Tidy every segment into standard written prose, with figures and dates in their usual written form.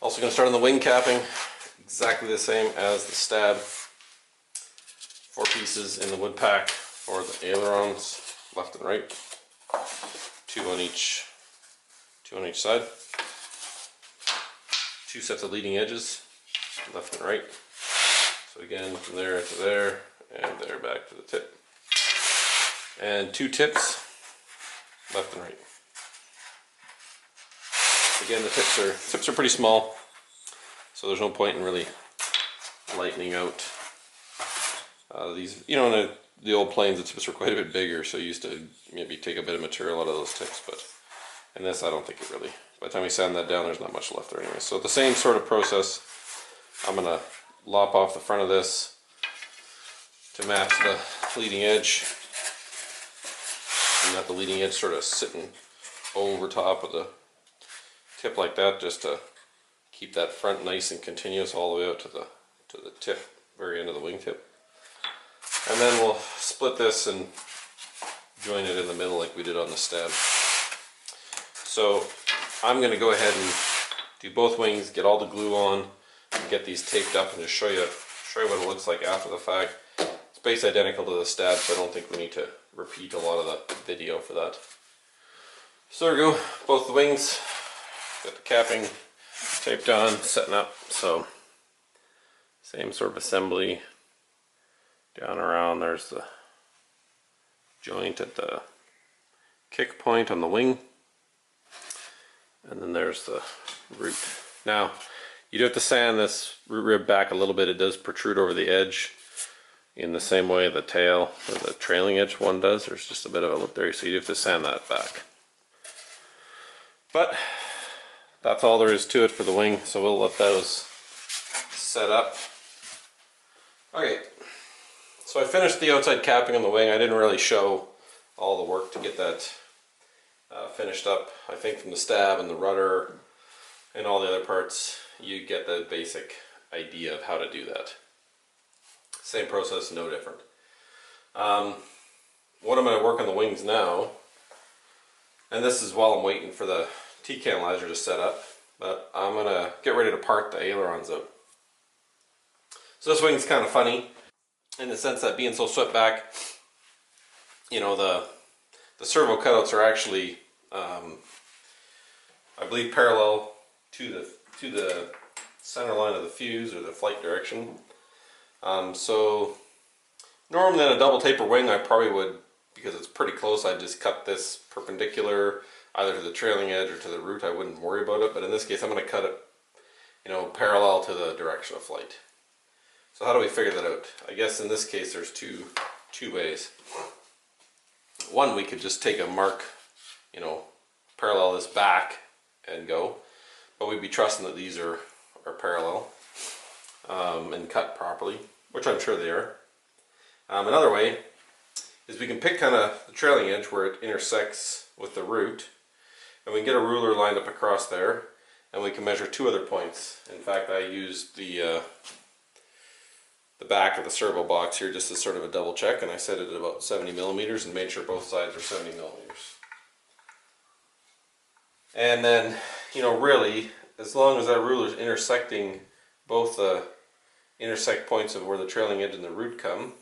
Also going to start on the wing capping, exactly the same as the stab. 4 pieces in the wood pack for the ailerons, left and right. 2 on each side. 2 sets of leading edges, left and right. So again, from there to there, and there back to the tip. And 2 tips, left and right. Again, the tips are pretty small, so there's no point in really lightening out these. You know, in the old planes, the tips were quite a bit bigger, so you used to maybe take a bit of material out of those tips, but in this, I don't think it really. By the time we sand that down, there's not much left there anyway. So the same sort of process. I'm gonna lop off the front of this to match the leading edge, and let the leading edge sort of sitting over top of the tip like that, just to keep that front nice and continuous all the way out to the tip, very end of the wingtip. And then we'll split this and join it in the middle like we did on the stab. So I'm going to go ahead and do both wings, get all the glue on, and get these taped up, and just show you what it looks like after the fact. It's basically identical to the stab, so I don't think we need to repeat a lot of the video for that. So there we go, both the wings. Got the capping taped on, setting up, so same sort of assembly. Down around, there's the joint at the kick point on the wing, and then there's the root. Now, you do have to sand this root rib back a little bit. It does protrude over the edge in the same way the tail or the trailing edge one does. There's just a bit of a lip there, so you have to sand that back. But that's all there is to it for the wing, so we'll let those set up. Okay, so I finished the outside capping on the wing. I didn't really show all the work to get that finished up. I think from the stab and the rudder and all the other parts, you get the basic idea of how to do that. Same process, no different. What I'm going to work on the wings now, and this is while I'm waiting for the T-canalizer to set up, but I'm going to get ready to part the ailerons out. So this wing's kind of funny in the sense that being so swept back, you know, the servo cutouts are actually, I believe, parallel to the center line of the fuse or the flight direction. So normally on a double taper wing, I probably would, because it's pretty close, I'd just cut this perpendicular either to the trailing edge or to the root. I wouldn't worry about it, but in this case I'm going to cut it, you know, parallel to the direction of flight. So how do we figure that out? I guess in this case there's two ways. One, we could just take a mark, you know, parallel this back and go, but we'd be trusting that these are parallel and cut properly, which I'm sure they are. Another way is we can pick kind of the trailing edge where it intersects with the root, and we can get a ruler lined up across there, and we can measure 2 other points. In fact, I used the back of the servo box here just as sort of a double check, and I set it at about 70 millimeters and made sure both sides are 70 millimeters. And then, you know, really, as long as that ruler is intersecting both the intersect points of where the trailing edge and the root come,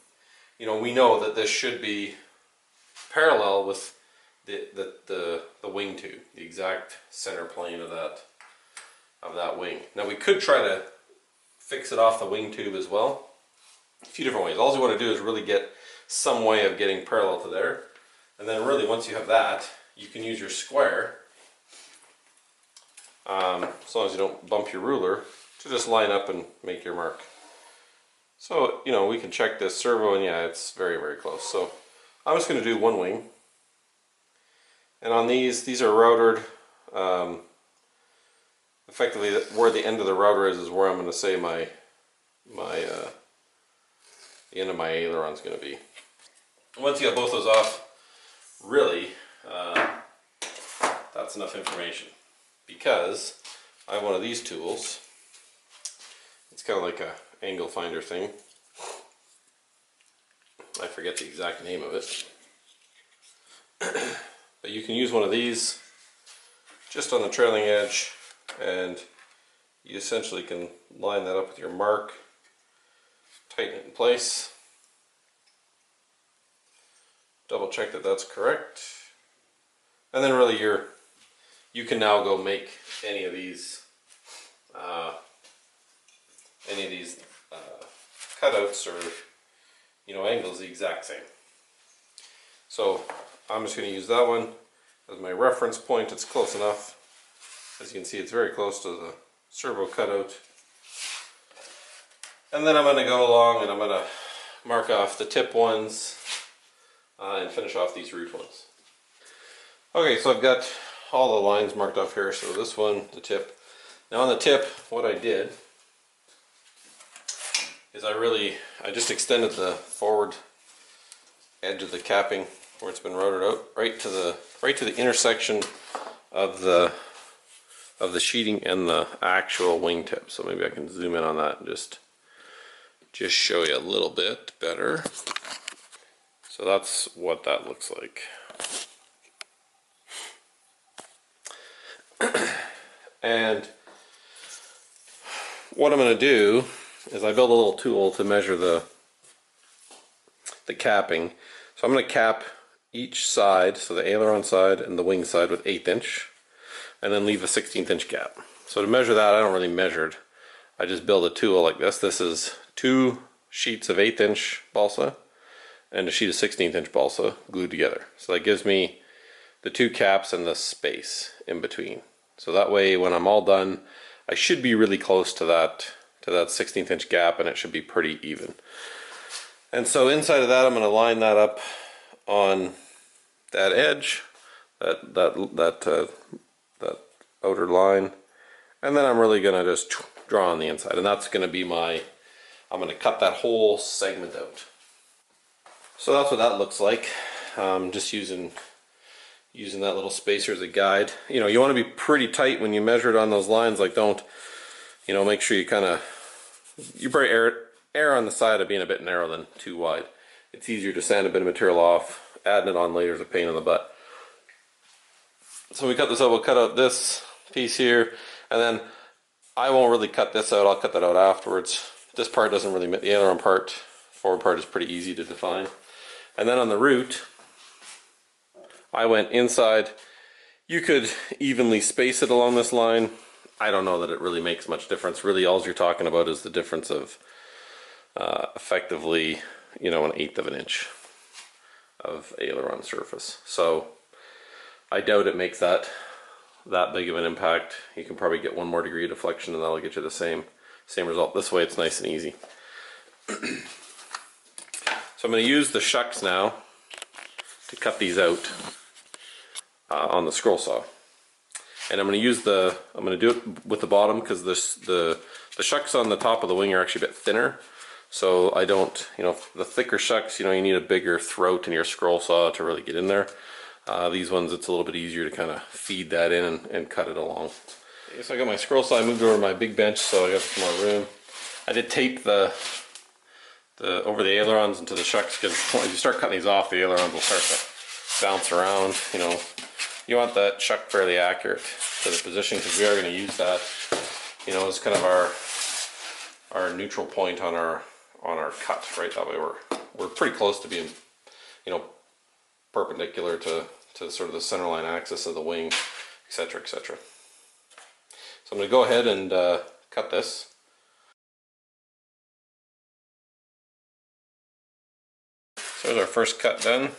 you know, we know that this should be parallel with the wing tube, the exact center plane of that wing. Now we could try to fix it off the wing tube as well. A few different ways. All you want to do is really get some way of getting parallel to there, and then really once you have that, you can use your square, as long as you don't bump your ruler, to just line up and make your mark. So, you know, we can check this servo, and yeah, it's very, very close. So I'm just going to do one wing, and on these are routered. Effectively, where the end of the router is where I'm going to say the end of my aileron is going to be. Once you have both those off, really, that's enough information, because I have one of these tools. It's kind of like a angle finder thing. I forget the exact name of it. But you can use one of these just on the trailing edge, and you essentially can line that up with your mark, tighten it in place, double check that that's correct, and then really you can now go make any of these cutouts or angles the exact same. So I'm just going to use that one as my reference point. It's close enough. As you can see, it's very close to the servo cutout. And then I'm going to go along and I'm going to mark off the tip ones and finish off these root ones. Okay, so I've got all the lines marked off here. So this one, the tip. Now on the tip, what I did is I just extended the forward edge of the capping where it's been routed out right to the intersection of the sheeting and the actual wingtip. So maybe I can zoom in on that and just show you a little bit better. So that's what that looks like. And what I'm going to do is I built a little tool to measure the capping. So I'm going to cap each side, so the aileron side and the wing side, with 1/8 inch, and then leave a 1/16 inch gap. So to measure that, I don't really measure it. I just build a tool like this. This is 2 sheets of 1/8 inch balsa and a sheet of 1/16 inch balsa glued together. So that gives me the 2 caps and the space in between. So that way, when I'm all done, I should be really close to that 1/16 inch gap, and it should be pretty even. And so inside of that, I'm going to line that up on that edge, that outer line, and then I'm really going to just draw on the inside, and that's going to be I'm going to cut that whole segment out. So that's what that looks like. Just using that little spacer as a guide. You want to be pretty tight when you measure it on those lines. Like, don't, make sure you probably err on the side of being a bit narrow than too wide. It's easier to sand a bit of material off. Adding it on later is a pain in the butt. So we cut this out. We'll cut out this piece here, and then I won't really cut this out. I'll cut that out afterwards. This part doesn't really, the aileron part, forward part, is pretty easy to define. And then on the root, I went inside. You could evenly space it along this line. I don't know that it really makes much difference. Really, all you're talking about is the difference of effectively, 1/8 of an inch of aileron surface. So I doubt it makes that big of an impact. You can probably get 1 more degree of deflection, and that'll get you the same result. This way, it's nice and easy. So I'm going to use the shucks now to cut these out on the scroll saw, and I'm going to do it with the bottom, because the shucks on the top of the wing are actually a bit thinner. So I don't, the thicker shucks, you need a bigger throat in your scroll saw to really get in there. These ones, it's a little bit easier to kind of feed that in and cut it along. Okay, so I got my scroll saw. I moved over to my big bench, so I got some more room. I did tape the over the ailerons into the shucks, because as you start cutting these off, the ailerons will start to bounce around. You want that shuck fairly accurate to the position, because we are going to use that, as kind of our neutral point on our cut, right? That way we're pretty close to being, perpendicular to sort of the center line axis of the wing, etc., etc. So I'm going to go ahead and cut this. So there's our first cut done.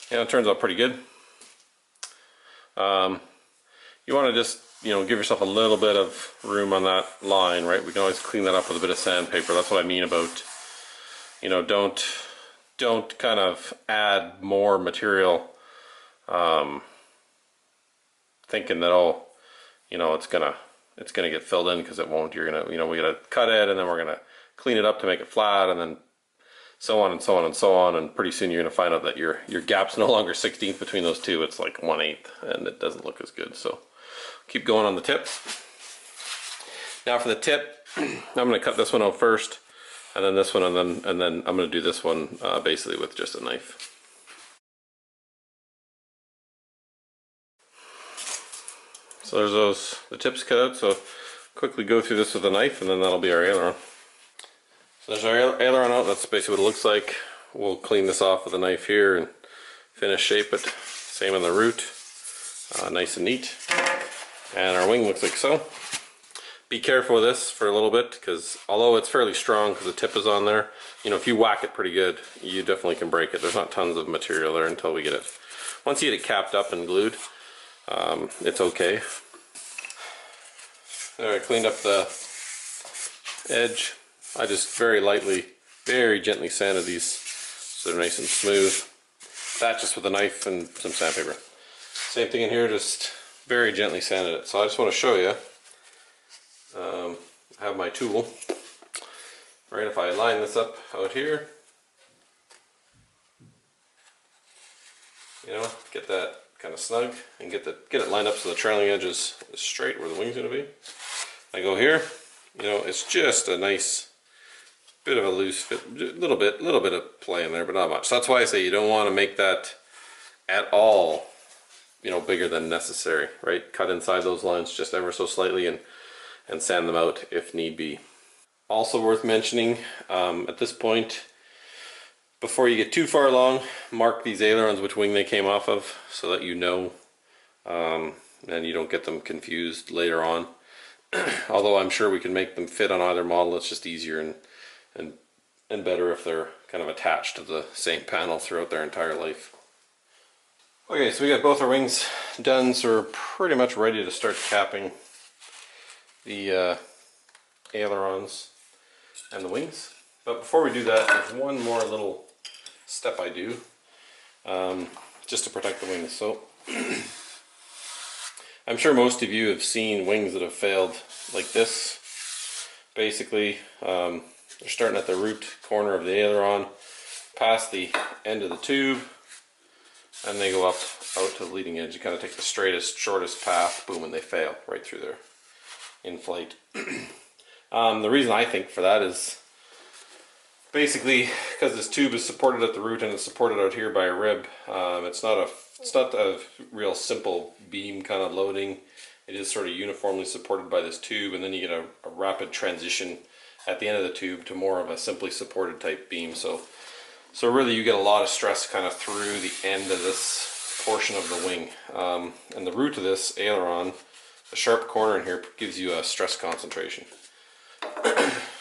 It turns out pretty good. You want to just, give yourself a little bit of room on that line, right? We can always clean that up with a bit of sandpaper. That's what I mean about, don't kind of add more material, thinking that, it's gonna get filled in, because it won't. You're gonna, we gotta cut it, and then we're gonna clean it up to make it flat, and then so on and so on and so on, and pretty soon you're going to find out that your gap's no longer 1/16 between those two. It's like 1/8, and it doesn't look as good. So keep going on the tip. Now for the tip, I'm going to cut this one out first, and then this one, and then I'm going to do this one basically with just a knife. So there's the tips cut out, so quickly go through this with a knife and then that'll be our aileron. So there's our aileron out, that's basically what it looks like. We'll clean this off with a knife here and finish shape it. Same on the root, nice and neat. And our wing looks like so. Be careful with this for a little bit, because although it's fairly strong because the tip is on there, you know, if you whack it pretty good, you definitely can break it. There's not tons of material there until we get it. Once you get it capped up and glued, it's okay. There, I cleaned up the edge. I just very lightly, very gently sanded these so they're nice and smooth. That just with a knife and some sandpaper. Same thing in here, just very gently sanded it. So I just want to show you. I have my tool. Right, if I line this up out here, you know, get that kind of snug and get it lined up so the trailing edge is straight where the wing's going to be. I go here, you know, it's just a nice bit of a loose fit, little bit of play in there, but not much. So that's why I say you don't want to make that at all, you know, bigger than necessary, right? Cut inside those lines just ever so slightly and sand them out if need be. Also worth mentioning, at this point, before you get too far along, mark these ailerons which wing they came off of so that you know, and you don't get them confused later on. Although I'm sure we can make them fit on either model, it's just easier and better if they're kind of attached to the same panel throughout their entire life. Okay, so we got both our wings done, so we're pretty much ready to start capping the ailerons and the wings. But before we do that, there's one more little step I do just to protect the wings. So I'm sure most of you have seen wings that have failed like this. Basically, they're starting at the root corner of the aileron, past the end of the tube, and they go up out to the leading edge. You kind of take the straightest, shortest path, boom, and they fail right through there in flight. The reason I think for that is basically because this tube is supported at the root and it's supported out here by a rib. It's not a real simple beam kind of loading. It is sort of uniformly supported by this tube, and then you get a rapid transition at the end of the tube to more of a simply supported type beam. So really you get a lot of stress kind of through the end of this portion of the wing. And the root of this aileron, the sharp corner in here, gives you a stress concentration.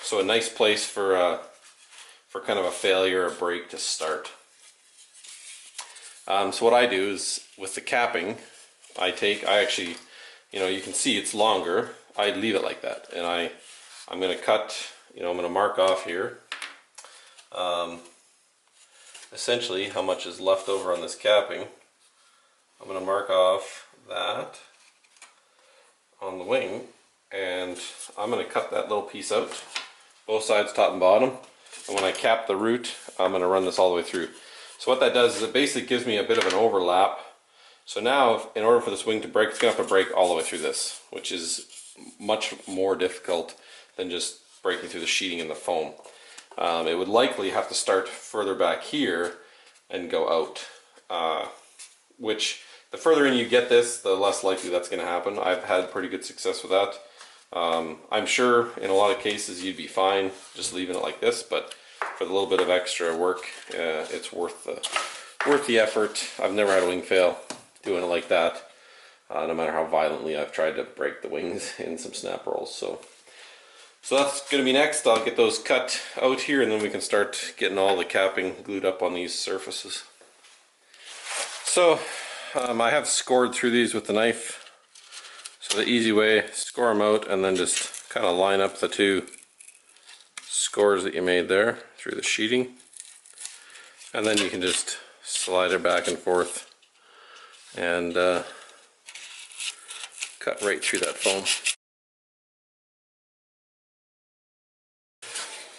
So a nice place for kind of a failure or break to start. So what I do is with the capping, I actually, you know, you can see it's longer. I leave it like that, and I'm going to cut, you know, I'm going to mark off here essentially how much is left over on this capping. I'm going to mark off that on the wing, and I'm going to cut that little piece out, both sides, top and bottom. And when I cap the root, I'm going to run this all the way through. So what that does is it basically gives me a bit of an overlap. So now, in order for this wing to break, it's going to have to break all the way through this, which is much more difficult than just breaking through the sheeting and the foam. It would likely have to start further back here and go out, which the further in you get this, the less likely that's going to happen. I've had pretty good success with that. I'm sure in a lot of cases you'd be fine just leaving it like this, but for the little bit of extra work, it's worth the effort. I've never had a wing fail doing it like that, no matter how violently I've tried to break the wings in some snap rolls. So that's going to be next. I'll get those cut out here, and then we can start getting all the capping glued up on these surfaces. So I have scored through these with the knife. So the easy way, score them out and then just kind of line up the two scores that you made there through the sheeting. And then you can just slide it back and forth and cut right through that foam.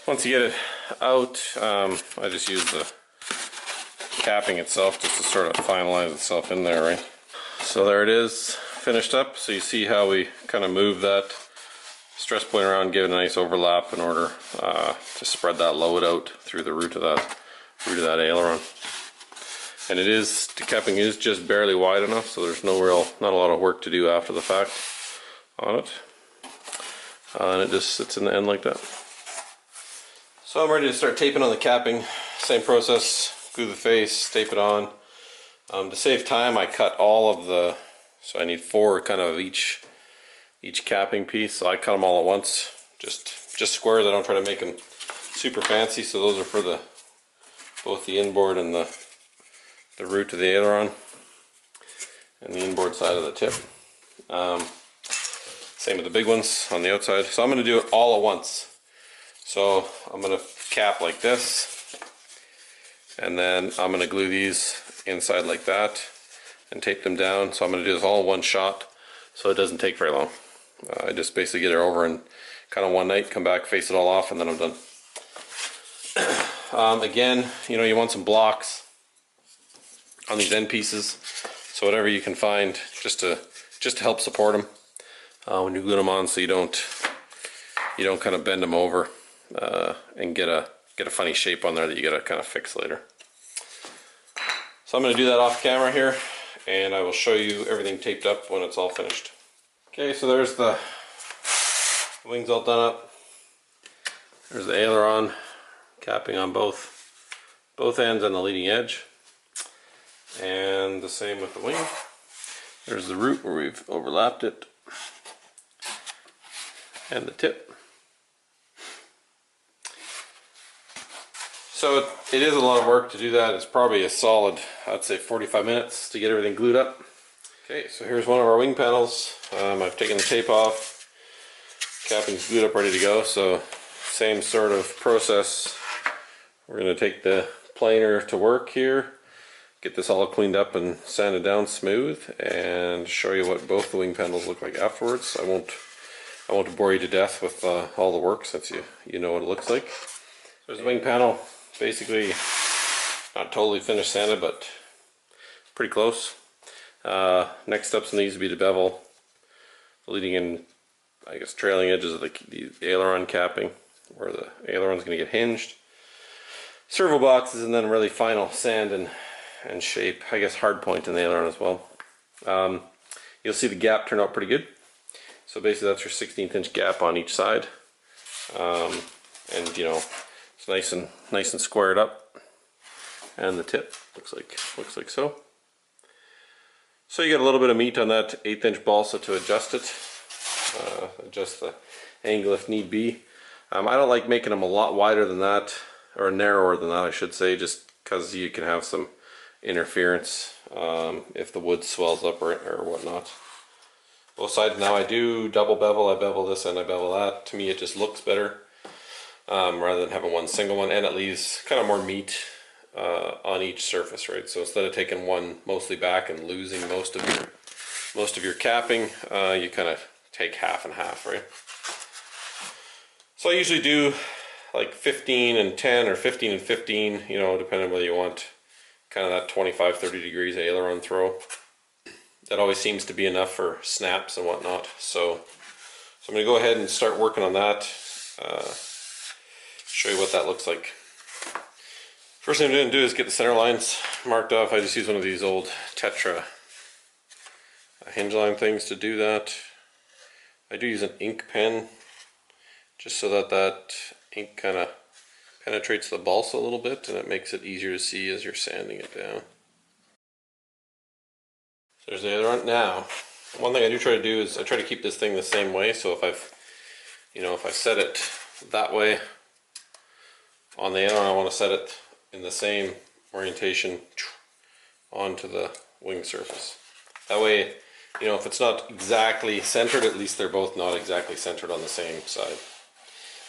Once you get it out, I just use the capping itself just to sort of finalize itself in there, right? So there it is, finished up. So you see how we kind of move that stress point around, give it a nice overlap in order to spread that load out through the root of that aileron. And the capping is just barely wide enough, so there's not a lot of work to do after the fact on it. And it just sits in the end like that. So I'm ready to start taping on the capping. Same process, glue the face, tape it on. To save time, I cut all of the, so I need 4 kind of each capping piece, so I cut them all at once, just squares. I don't try to make them super fancy, so those are for both the inboard and the root of the aileron and the inboard side of the tip. Same with the big ones on the outside. So I'm going to do it all at once. So I'm going to cap like this, and then I'm going to glue these inside like that and tape them down. So I'm going to do this all in one shot, so it doesn't take very long. I just basically get it over in kind of one night, come back, face it all off, and then I'm done. Again, you want some blocks on these end pieces, so whatever you can find just to help support them when you glue them on, so you don't kind of bend them over and get a funny shape on there that you gotta kind of fix later. So I'm going to do that off camera here, and I will show you everything taped up when it's all finished. Okay, so there's the wings all done up. There's the aileron capping on both ends and the leading edge, and the same with the wing. There's the root where we've overlapped it, and the tip. So it is a lot of work to do that. It's probably a solid, I'd say 45 minutes to get everything glued up. Okay, so here's one of our wing panels. I've taken the tape off, capping's glued up, ready to go. So same sort of process. We're going to take the planer to work here, get this all cleaned up and sanded down smooth, and show you what both the wing panels look like afterwards. I won't bore you to death with all the work, since you know what it looks like. There's the wing panel, basically not totally finished sanded, but pretty close. Next steps on these would be to bevel the leading and, I guess, trailing edges of the aileron capping, where the aileron's going to get hinged. Servo boxes, and then really final sand and shape. I guess hardpoint in the aileron as well. You'll see the gap turn out pretty good. So basically that's your 16th inch gap on each side, and it's nice and squared up, and the tip looks like so. So you get a little bit of meat on that 1/8 inch balsa to adjust it, adjust the angle if need be. I don't like making them a lot wider than that, or narrower than that I should say, just because you can have some interference if the wood swells up or whatnot. Both sides now I do double bevel. I bevel this and I bevel that. To me it just looks better rather than having one single one, and it leaves kind of more meat on each surface, right? So instead of taking one mostly back and losing most of your capping, you kind of take half and half, right? So I usually do like 15 and 10 or 15 and 15, depending on whether you want kind of that 25-30 degrees aileron throw. That always seems to be enough for snaps and whatnot. So I'm going to go ahead and start working on that. Show you what that looks like. First thing I'm going to do is get the center lines marked off. I just use one of these old Tetra hinge line things to do that. I do use an ink pen just so that ink kind of penetrates the balsa a little bit, and it makes it easier to see as you're sanding it down. So there's the aileron. Now, one thing I do try to do is I try to keep this thing the same way. So if I set it that way on the aileron, I want to set it in the same orientation onto the wing surface. That way, if it's not exactly centered, at least they're both not exactly centered on the same side.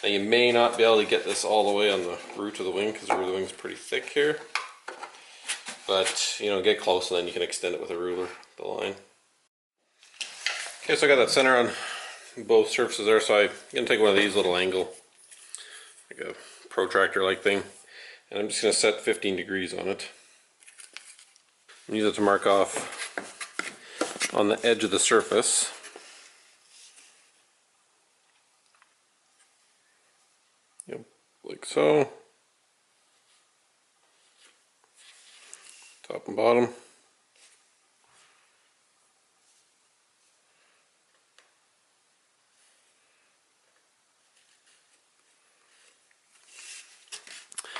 Now you may not be able to get this all the way on the root of the wing, because the root of the wing's pretty thick here. But, get close, and then you can extend it with a ruler, the line. Okay, so I got that center on both surfaces there, so I'm going to take one of these little angle, like a protractor-like thing, and I'm just going to set 15 degrees on it. And use it to mark off on the edge of the surface. Yep, like so. top and bottom.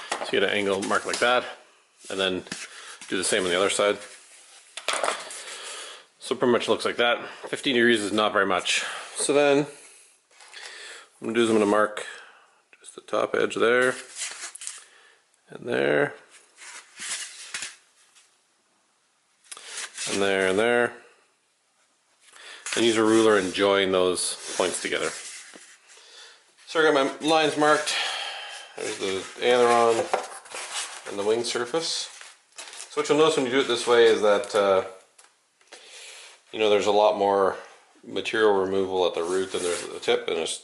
So you get an angle mark like that, and then do the same on the other side. So pretty much looks like that. 15 degrees is not very much. So then what I'm gonna do is I'm gonna mark just the top edge there, and there, and there, and there, and use a ruler and join those points together. So I got my lines marked. There's the aileron and the wing surface. So what you'll notice when you do it this way is that you know, there's a lot more material removal at the root than there's at the tip, and it's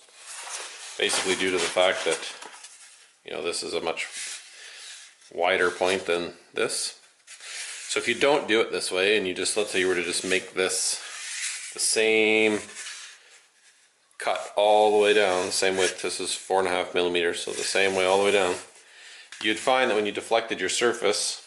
basically due to the fact that, you know, this is a much wider point than this. So if you don't do it this way, and you just, let's say you were to just make this the same cut all the way down, the same width, this is 4.5 millimeters, so the same way all the way down, you'd find that when you deflected your surface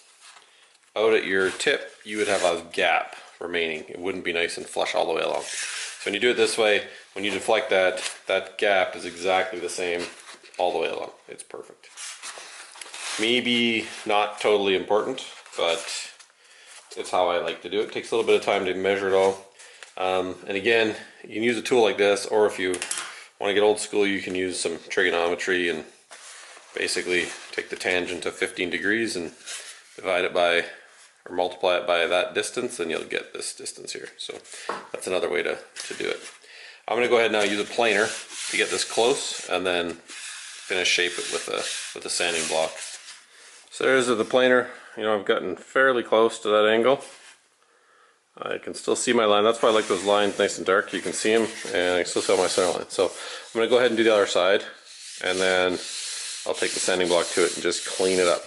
out at your tip, you would have a gap remaining. It wouldn't be nice and flush all the way along. So when you do it this way, when you deflect that, that gap is exactly the same all the way along. It's perfect. Maybe not totally important, but it's how I like to do it. It takes a little bit of time to measure it all. And again, you can use a tool like this, or if you want to get old school, you can use some trigonometry and basically take the tangent of 15 degrees and divide it by, or multiply it by that distance, and you'll get this distance here. So that's another way to do it. I'm going to go ahead now use a planer to get this close, and then finish shape it with a sanding block. So there's the planer. You know, I've gotten fairly close to that angle. I can still see my line. That's why I like those lines nice and dark. You can see them, and I can still see my center line. So I'm going to go ahead and do the other side, and then I'll take the sanding block to it and just clean it up.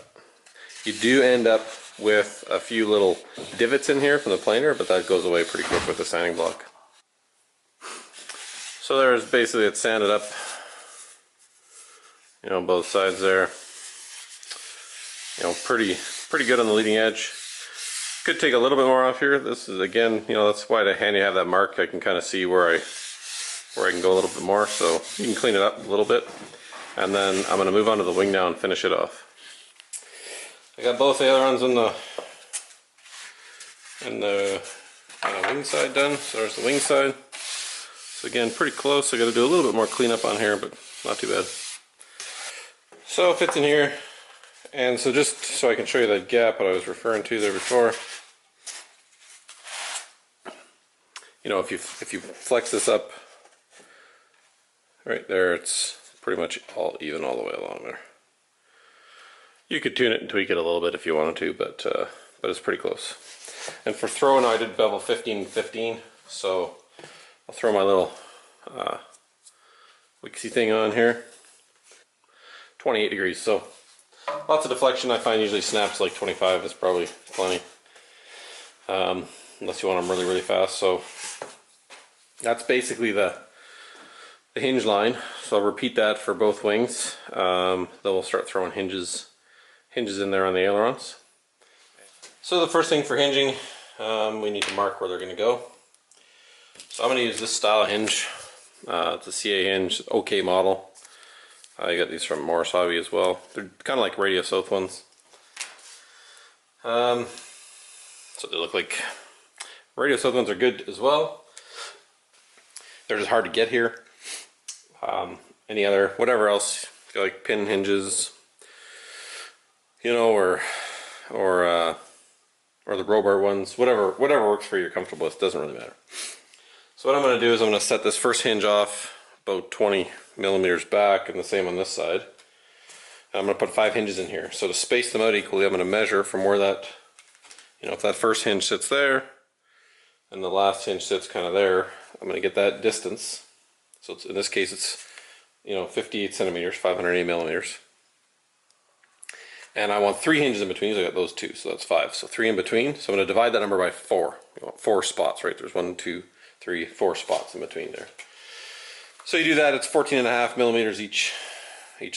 You do end up with a few little divots in here from the planer, but that goes away pretty quick with the sanding block. So there's basically, it's sanded up, you know, both sides there. You know, pretty good on the leading edge. Could take a little bit more off here. This is, again, you know, that's why it's handy to have that mark. I can kind of see where I can go a little bit more, so you can clean it up a little bit. And then I'm going to move on to the wing now and finish it off. I got both ailerons on the wing side done. So there's the wing side. So again, pretty close. I got to do a little bit more cleanup on here, but not too bad. So it fits in here. And so just so I can show you that gap that I was referring to there before. You know, if you flex this up right there, it's pretty much all even all the way along there. You could tune it and tweak it a little bit if you wanted to, but it's pretty close. And for throwing, I did bevel 15-15, so I'll throw my little wixie thing on here. 28 degrees, so lots of deflection. I find usually snaps like 25 is probably plenty, unless you want them really, really fast. So that's basically the hinge line. So I'll repeat that for both wings. Then we'll start throwing hinges in there on the ailerons. So the first thing for hinging, we need to mark where they're going to go. So I'm going to use this style of hinge. It's a CA hinge, OK model. I got these from Morris Hobby as well. They're kind of like Radio South ones. So they look like Radio South ones are good as well. They're just hard to get here. Any other, whatever else, like pin hinges, you know, or the Robart ones, whatever works for you, you're comfortable with, doesn't really matter. So what I'm going to do is I'm going to set this first hinge off about 20 millimeters back, and the same on this side. And I'm going to put 5 hinges in here. So to space them out equally, I'm going to measure from where that, you know, if that first hinge sits there and the last hinge sits kind of there, I'm going to get that distance. So it's, in this case it's, you know, 58 centimeters, 580 millimeters. And I want 3 hinges in between, so I got those 2, so that's 5. So 3 in between. So I'm going to divide that number by 4. You want 4 spots, right? There's 1, 2, 3, 4 spots in between there. So you do that, it's 14.5 millimeters each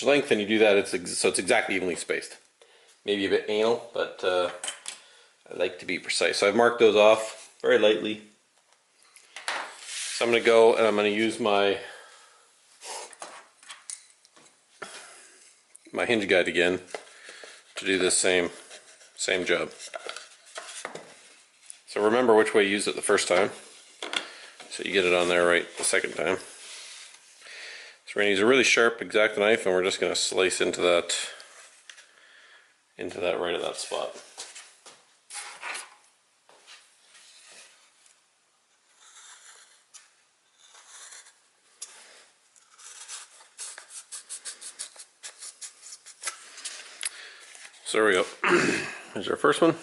length, and you do that, so it's exactly evenly spaced. Maybe a bit anal, but I like to be precise. So I've marked those off very lightly. So I'm going to go and I'm going to use my hinge guide again to do this same job. So remember which way you used it the first time, so you get it on there right the second time. So we're going to use a really sharp X-Acto knife, and we're just going to slice into that right at that spot. So there we go. Here's our first one.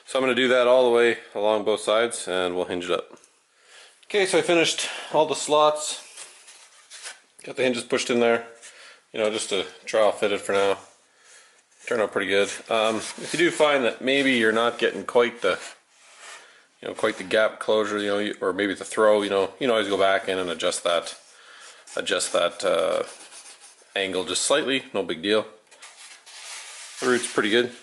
So I'm going to do that all the way along both sides, and we'll hinge it up. Okay, so I finished all the slots. Got the hinges pushed in there, you know, just to trial fit it for now. Turned out pretty good. If you do find that maybe you're not getting quite the gap closure, you know, or maybe the throw, you know, you can always go back in and adjust that angle just slightly. No big deal. The route's pretty good.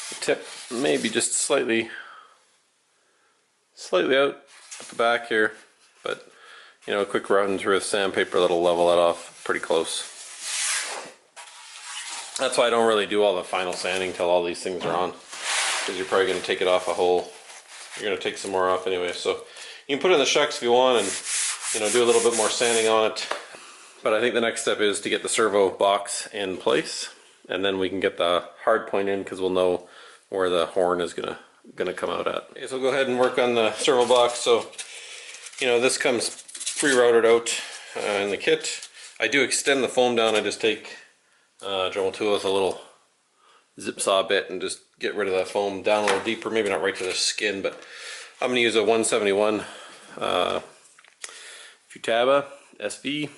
The tip maybe just slightly out at the back here, but you know, a quick run through with sandpaper that'll level that off pretty close. That's why I don't really do all the final sanding till all these things are on, because you're probably going to take it off a hole. You're going to take some more off anyway, so you can put it in the shucks if you want and, you know, do a little bit more sanding on it. But I think the next step is to get the servo box in place, and then we can get the hard point in, because we'll know where the horn is gonna come out at. Okay, so we'll go ahead and work on the servo box. So, you know, this comes pre-routed out in the kit. I do extend the foam down. I just take a Dremel tool with a little zip saw bit and just get rid of that foam down a little deeper, maybe not right to the skin, but I'm gonna use a 171 Futaba SV.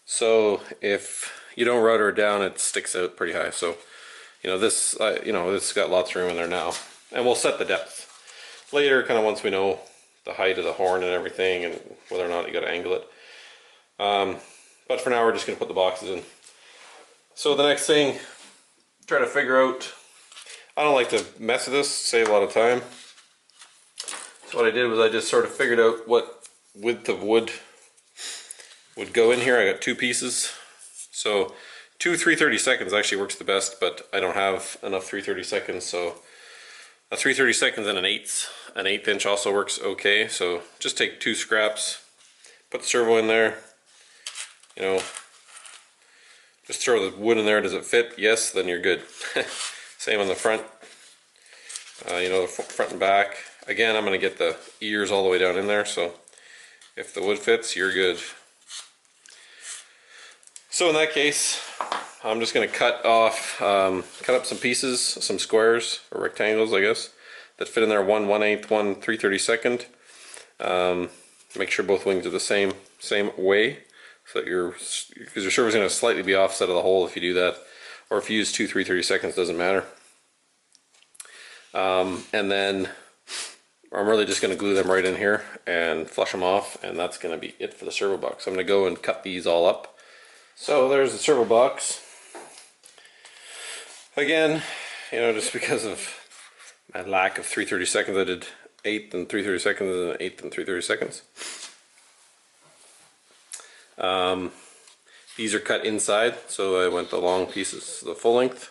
So if you don't router it down, it sticks out pretty high. So, you know, this got lots of room in there now, and we'll set the depth later, kind of once we know the height of the horn and everything, and whether or not you got to angle it. But for now, we're just going to put the boxes in. So the next thing, try to figure out. I don't like to mess with this, save a lot of time. So what I did was I just sort of figured out what width of wood would go in here. I got two pieces, so 2 3/32 actually works the best, but I don't have enough 3/32, so a 3/32 and an eighth inch also works okay. So just take 2 scraps, put the servo in there, you know, just throw the wood in there. Does it fit? Yes, then you're good. Same on the front, you know, the front and back. Again, I'm going to get the ears all the way down in there, so if the wood fits, you're good. So in that case, I'm just going to cut up some pieces, some squares or rectangles, I guess, that fit in there. One 1/8, one 3/32. Make sure both wings are the same way, so that because your servo is going to slightly be offset of the hole if you do that, or if you use 2 3/32, doesn't matter. And then I'm really just going to glue them right in here and flush them off, and that's going to be it for the servo box. I'm going to go and cut these all up. So there's the servo box. Again, you know, just because of my lack of 3/32, I did 1/8 and 3/32 and 1/8 and 3/32. These are cut inside, so I went the long pieces the full length,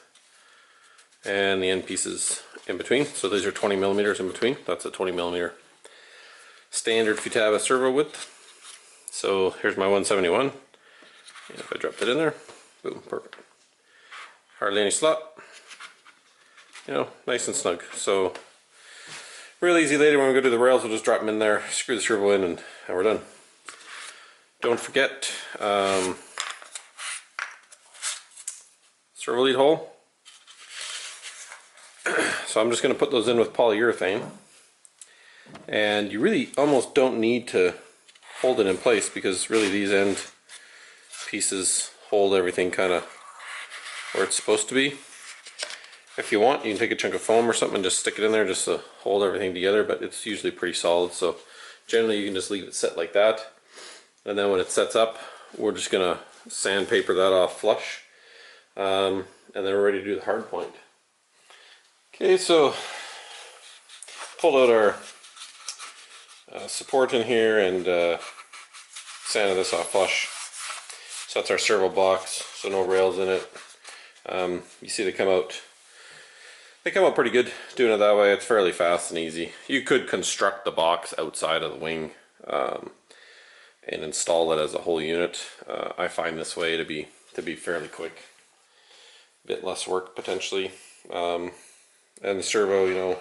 and the end pieces in between. So these are 20 millimeters in between. That's a 20 millimeter standard Futaba servo width. So here's my 171. And if I dropped it in there, boom, perfect. Hardly any slot. You know, nice and snug. So real easy. Later when we go to the rails, we'll just drop them in there, screw the servo in, and we're done. Don't forget servo lead hole. So I'm just going to put those in with polyurethane, and you really almost don't need to hold it in place, because really these end pieces hold everything kind of where it's supposed to be. If you want, you can take a chunk of foam or something and just stick it in there just to hold everything together, but it's usually pretty solid, so generally you can just leave it set like that, and then when it sets up, we're just gonna sandpaper that off flush, and then we're ready to do the hard point. Okay, so pulled out our support in here and sanded this off flush. So that's our servo box, so no rails in it. You see they come out pretty good doing it that way. It's fairly fast and easy. You could construct the box outside of the wing and install it as a whole unit. I find this way to be fairly quick. A bit less work potentially. And the servo, you know,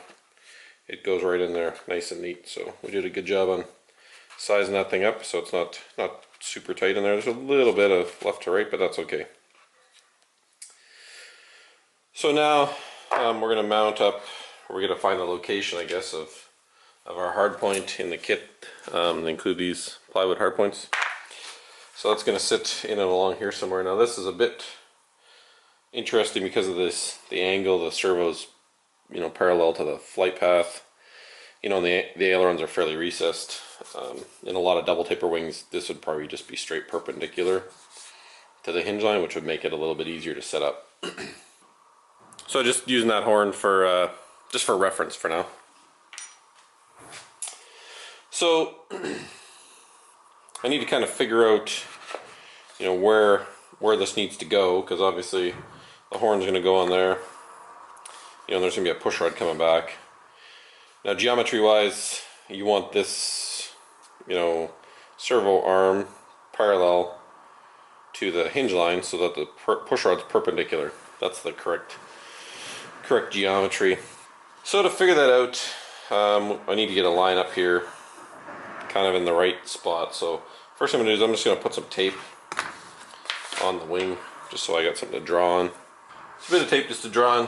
it goes right in there nice and neat. So we did a good job on sizing that thing up so it's not super tight in there. There's a little bit of left to right, but that's okay. So now we're going to mount up, we're going to find the location, I guess, of our hardpoint in the kit. They include these plywood hardpoints. So that's going to sit in and along here somewhere. Now this is a bit interesting because of the angle. The servo's, you know, parallel to the flight path. You know, the ailerons are fairly recessed. In a lot of double taper wings, this would probably just be straight perpendicular to the hinge line, which would make it a little bit easier to set up. So just using that horn for just for reference for now. So I need to kind of figure out, you know, where this needs to go, because obviously the horn's going to go on there. You know, there's going to be a push rod coming back. Now, geometry wise, you want this, you know, servo arm parallel to the hinge line so that the push rod's perpendicular. That's the correct geometry. So to figure that out, I need to get a line up here kind of in the right spot. So first thing I'm going to do is I'm just going to put some tape on the wing just so I got something to draw on. It's a bit of tape just to draw on.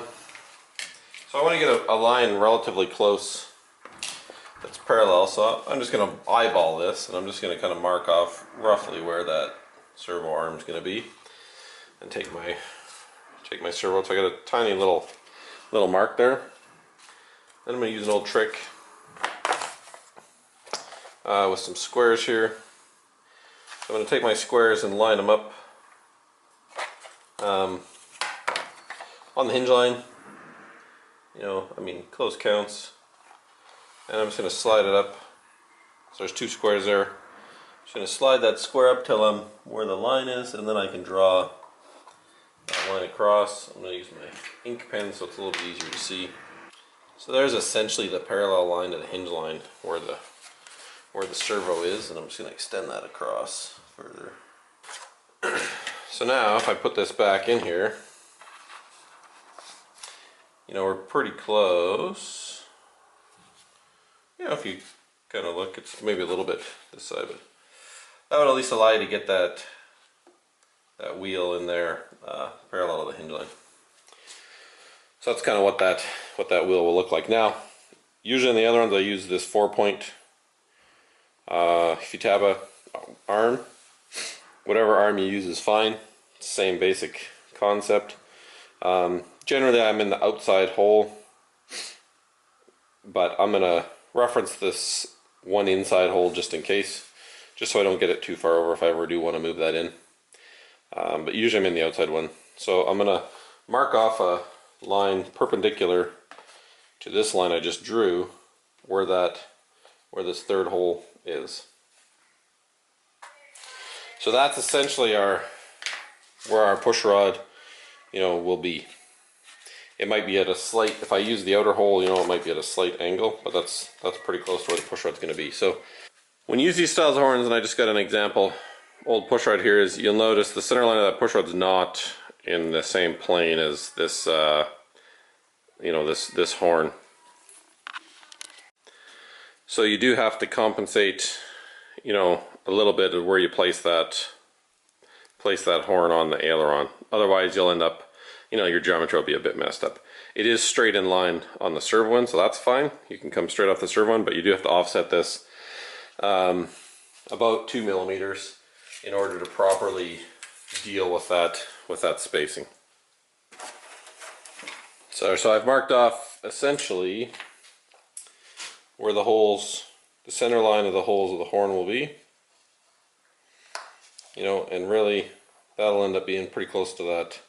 So I want to get a line relatively close that's parallel, so I'm just going to eyeball this, and I'm just going to kind of mark off roughly where that servo arm is going to be, and take my servo. So I got a tiny little mark there. Then I'm going to use an old trick with some squares here. So I'm going to take my squares and line them up on the hinge line. You know, I mean, close counts. And I'm just going to slide it up. So there's two squares there. I'm just going to slide that square up till I'm where the line is, and then I can draw that line across. I'm going to use my ink pen so it's a little bit easier to see. So there's essentially the parallel line to the hinge line where the servo is, and I'm just going to extend that across further. So now if I put this back in here, you know, we're pretty close. You know, if you kind of look, it's maybe a little bit this side, but that would at least allow you to get that wheel in there parallel to the hinge line. So that's kind of what that wheel will look like. Now, usually in the ailerons I use this 4-point Futaba arm. Whatever arm you use is fine. Same basic concept. Generally I'm in the outside hole, but I'm going to reference this one inside hole just in case, just so I don't get it too far over if I ever do want to move that in. But usually I'm in the outside one. So I'm going to mark off a line perpendicular to this line I just drew where this third hole is. So that's essentially where our push rod, you know, will be. It might be at a slight, if I use the outer hole, you know, it might be at a slight angle, but that's pretty close to where the push rod's going to be. So when you use these styles of horns, and I just got an example, old push rod here, is you'll notice the center line of that push rod's not in the same plane as this, you know, this horn. So you do have to compensate, you know, a little bit of where you place that horn on the aileron. Otherwise you'll end up, you know, your geometry will be a bit messed up. It is straight in line on the servo one, so that's fine. You can come straight off the servo one, but you do have to offset this about 2 millimeters in order to properly deal with that spacing. So I've marked off essentially where the holes, the center line of the holes of the horn will be. You know, and really that'll end up being pretty close to that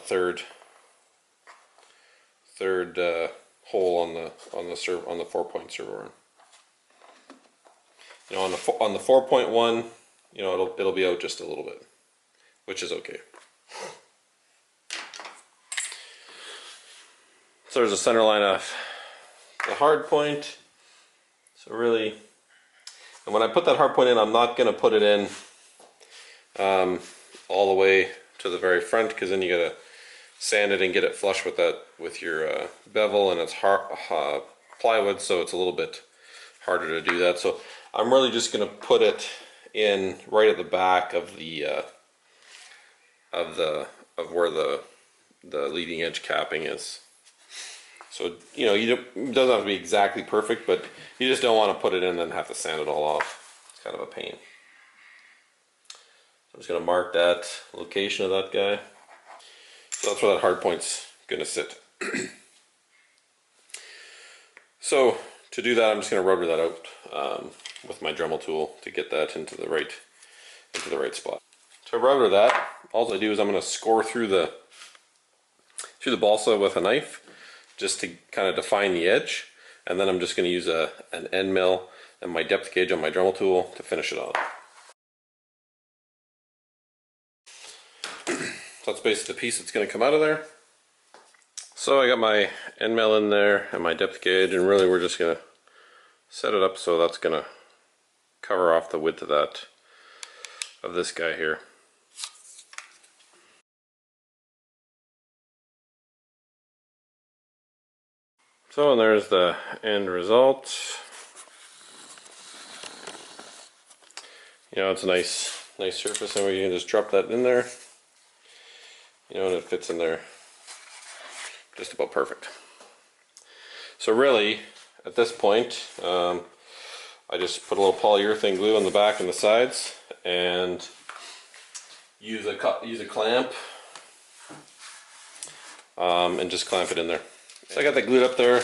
third third hole on the 4-point servo arm. You know, on the 4.1, you know, it'll be out just a little bit, which is okay. So there's a center line of the Hardpoint. So really, and when I put that Hardpoint in, I'm not going to put it in all the way to the very front, because then you gotta sand it and get it flush with your bevel, and it's plywood, so it's a little bit harder to do that. So I'm really just going to put it in right at the back of where the leading edge capping is. So, you know, it doesn't have to be exactly perfect, but you just don't want to put it in and then have to sand it all off. It's kind of a pain. So I'm just going to mark that location of that guy. So that's where that Hardpoint's going to sit. So to do that, I'm just going to rubber that out with my Dremel tool to get that into the right spot. To rubber that, all I do is I'm going to score through the balsa with a knife, just to kind of define the edge, and then I'm just going to use an end mill and my depth gauge on my Dremel tool to finish it off. So that's basically the piece that's going to come out of there. So I got my end mill in there and my depth gauge, and really we're just going to set it up so that's going to cover off the width of this guy here. So, and there's the end result. You know, it's a nice surface, and we can just drop that in there. You know, and it fits in there just about perfect. So really, at this point, I just put a little polyurethane glue on the back and the sides, and use a clamp, and just clamp it in there. So I got that glued up there,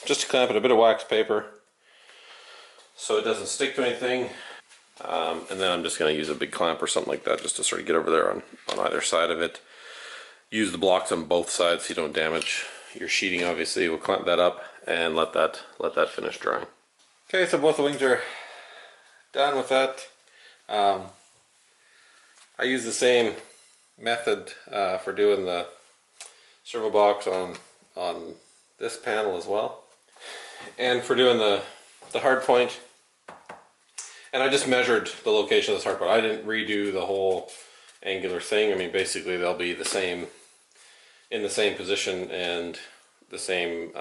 just to clamp it, a bit of wax paper so it doesn't stick to anything, and then I'm just going to use a big clamp or something like that just to sort of get over there on either side of it. Use the blocks on both sides so you don't damage your sheeting. Obviously, we'll clamp that up and let that finish drying. Okay, so both the wings are done with that. I use the same method for doing the servo box on this panel as well, and for doing the Hardpoint. And I just measured the location of this Hardpoint. I didn't redo the whole angular thing. I mean, basically they'll be the same, in the same position, and the same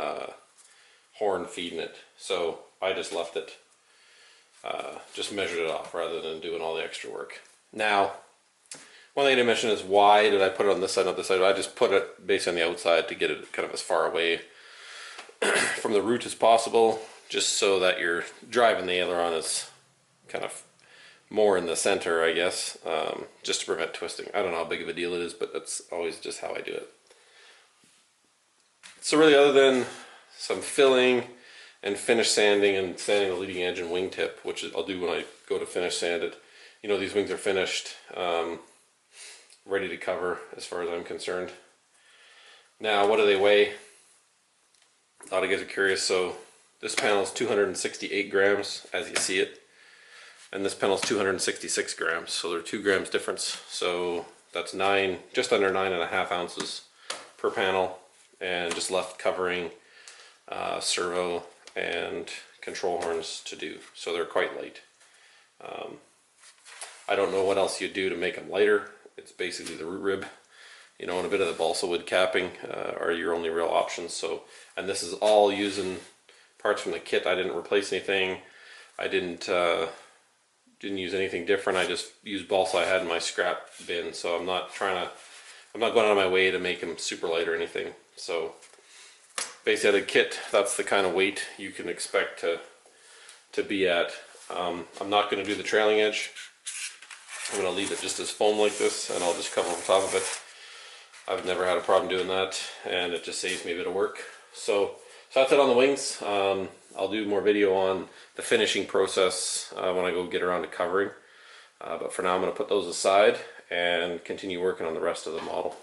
horn feeding it. So I just left it, just measured it off rather than doing all the extra work. Now, one thing to mention is, why did I put it on this side, not this side? I just put it based on the outside to get it kind of as far away from the root as possible, just so that you're driving the aileron is kind of more in the center, I guess, just to prevent twisting. I don't know how big of a deal it is, but that's always just how I do it. So really, other than some filling and finish sanding and sanding the leading edge and wingtip, which I'll do when I go to finish sand it, you know, these wings are finished, ready to cover as far as I'm concerned. Now, what do they weigh? A lot of you guys are curious. So this panel is 268 grams, as you see it, and this panel is 266 grams, so they're 2 grams difference. So that's just under 9.5 ounces per panel, and just left covering, servo and control horns to do. So they're quite light. I don't know what else you do to make them lighter. It's basically the root rib, you know, and a bit of the balsa wood capping are your only real options. So, and this is all using parts from the kit. I didn't replace anything. I didn't use anything different. I just used balsa I had in my scrap bin. So I'm not going out of my way to make them super light or anything. So basically, the kit, that's the kind of weight you can expect to be at. I'm not going to do the trailing edge. I'm going to leave it just as foam like this, and I'll just cover on top of it. I've never had a problem doing that, and it just saves me a bit of work. So that's it on the wings. I'll do more video on the finishing process when I go get around to covering. But for now, I'm going to put those aside and continue working on the rest of the model.